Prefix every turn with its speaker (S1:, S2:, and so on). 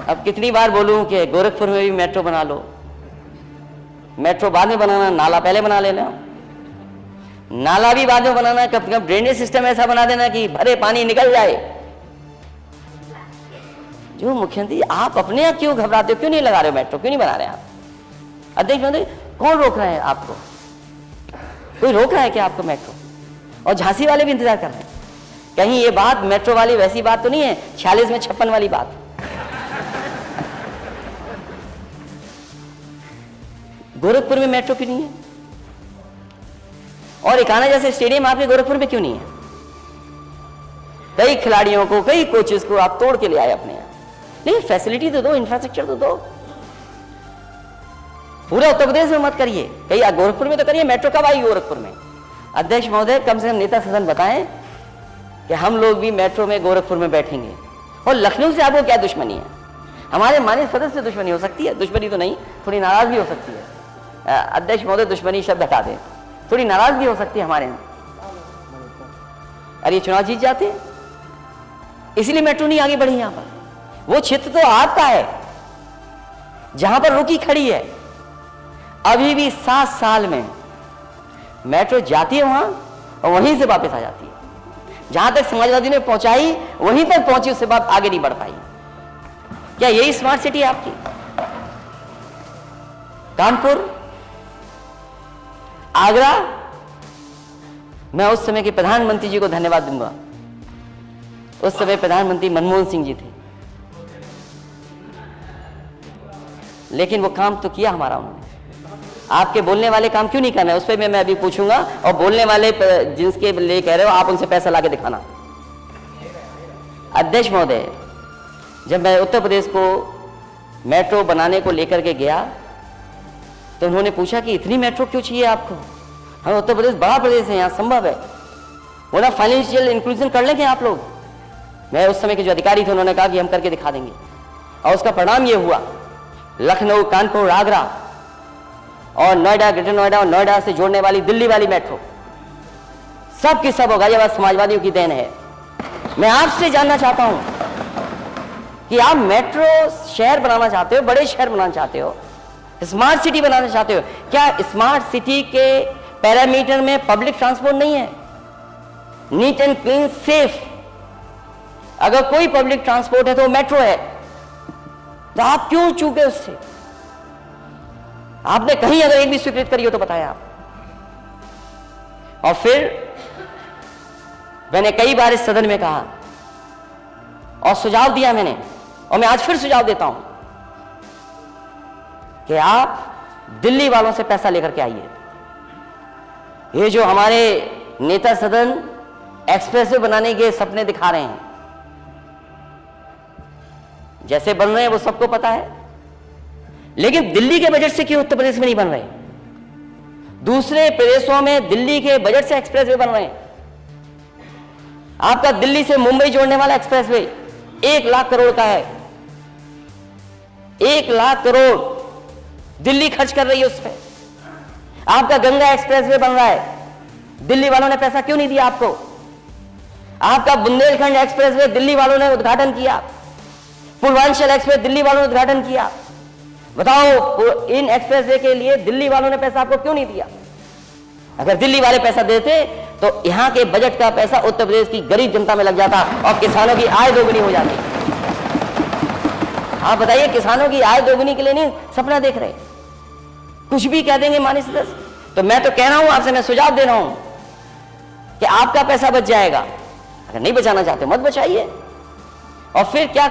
S1: अब कितनी बार बोलूं कि गोरखपुर में भी मेट्रो बना लो। मेट्रो बाद में बनाना, नाला पहले बना लेना। नाला भी बाद में बनाना, कम से कम ड्रेनेज सिस्टम ऐसा बना देना कि भरे पानी निकल जाए। जो मुख्यमंत्री, आप अपने यहाँ क्यों घबराते हो, क्यों नहीं लगा रहे हो मेट्रो, क्यों नहीं बना रहे आप? अध्यक्ष महोदय, कौन रोक रहा है आपको? कोई रोक रहा है क्या आपको मेट्रो? और झांसी वाले भी इंतजार कर रहे हैं। कहीं ये बात मेट्रो वाली वैसी बात तो नहीं है 46 में 56 वाली बात? गोरखपुर में मेट्रो क्यों नहीं है? और इकाना जैसे स्टेडियम आपके गोरखपुर में क्यों नहीं है? कई खिलाड़ियों को, कई कोचेस को आप तोड़ के ले आए अपने यहाँ। नहीं, फैसिलिटी तो दो, इंफ्रास्ट्रक्चर तो दो। पूरा उत्तर प्रदेश में मत करिए, कहीं गोरखपुर में तो करिए। मेट्रो कब आई गोरखपुर में? अध्यक्ष महोदय, कम से कम नेता सदन बताएं कि हम लोग भी मेट्रो में गोरखपुर में बैठेंगे। और लखनऊ से आपको क्या दुश्मनी है? हमारे माननीय सदस्य से दुश्मनी हो सकती है, दुश्मनी तो नहीं, थोड़ी नाराजगी हो सकती है। अध्यक्ष महोदय, दुश्मनी शब्द हटा दें, थोड़ी नाराजगी हो सकती है हमारे यहाँ। अरे चुनाव जीत जाते, इसलिए मेट्रो नहीं आगे बढ़ी। यहां पर वो क्षेत्र तो आपका है जहां पर रुकी खड़ी है। अभी भी 7 साल में मेट्रो जाती है वहां और वहीं से वापस आ जाती है। जहां तक समाजवादी ने पहुंचाई वहीं तक पहुंची, उससे बात आगे नहीं बढ़ पाई। क्या यही स्मार्ट सिटी है आपकी? कानपुर, आगरा, मैं उस समय के प्रधानमंत्री जी को धन्यवाद दूंगा। उस समय प्रधानमंत्री मनमोहन सिंह जी थे, लेकिन वो काम तो किया हमारा उन्होंने। आपके बोलने वाले काम क्यों नहीं करना है, उस पर मैं अभी पूछूंगा। और बोलने वाले जिसके लिए कह रहे हो, आप उनसे पैसा लाके दिखाना। अध्यक्ष महोदय, जब मैं उत्तर प्रदेश को मेट्रो बनाने को लेकर के गया तो उन्होंने पूछा कि इतनी मेट्रो क्यों चाहिए आपको? हम उत्तर प्रदेश बड़ा प्रदेश है, यहाँ संभव है। बोला फाइनेंशियल इंक्लूजन कर लेंगे आप लोग। मैं उस समय के जो अधिकारी थे उन्होंने कहा कि हम करके दिखा देंगे। और उसका परिणाम ये हुआ, लखनऊ, कानपुर, आगरा और नोएडा, ग्रेटर नोएडा और नोएडा से जोड़ने वाली दिल्ली वाली मेट्रो सब की सब गाजियाबाद समाजवादियों की देन है। मैं आपसे जानना चाहता हूं कि आप मेट्रो शहर बनाना चाहते हो, बड़े शहर बनाना चाहते हो, स्मार्ट सिटी बनाना चाहते हो। क्या स्मार्ट सिटी के पैरामीटर में पब्लिक ट्रांसपोर्ट नहीं है? Neat and clean, safe. अगर कोई पब्लिक ट्रांसपोर्ट है तो मेट्रो है। तो आप क्यों चूके उससे? आपने कहीं अगर एक भी स्वीकृत करी हो तो बताया आप। और फिर मैंने कई बार इस सदन में कहा और सुझाव दिया मैंने, और मैं आज फिर सुझाव देता हूं कि आप दिल्ली वालों से पैसा लेकर के आइए। ये जो हमारे नेता सदन एक्सप्रेसवे बनाने के सपने दिखा रहे हैं, जैसे बन रहे हैं वो सबको पता है, लेकिन दिल्ली के बजट से क्यों उत्तर प्रदेश में नहीं बन रहे? दूसरे प्रदेशों में दिल्ली के बजट से एक्सप्रेसवे बन रहे हैं। आपका दिल्ली से मुंबई जोड़ने वाला एक्सप्रेसवे 1 लाख करोड़ का है। 1 लाख करोड़ दिल्ली खर्च कर रही है उस पर। आपका गंगा एक्सप्रेसवे बन रहा है, दिल्ली वालों ने पैसा क्यों नहीं दिया आपको? आपका बुंदेलखंड एक्सप्रेसवे दिल्ली वालों ने उद्घाटन किया, पूर्वांचल एक्सप्रेस दिल्ली वालों ने उद्घाटन किया। बताओ, इन एक्सप्रेसवे के लिए दिल्ली वालों ने पैसा आपको क्यों नहीं दिया? अगर दिल्ली वाले पैसा देते तो यहां के बजट का पैसा उत्तर प्रदेश की गरीब जनता में लग जाता और किसानों की आय दोगुनी हो जाती। आप बताइए, किसानों की आय दोगुनी के लिए नहीं सपना देख रहे, कुछ भी कह देंगे माननीय सदस्य। तो मैं तो कह रहा हूं आपसे, मैं सुझाव दे रहा हूं कि आपका पैसा बच जाएगा। अगर नहीं बचाना चाहते मत बचाइए। और फिर क्या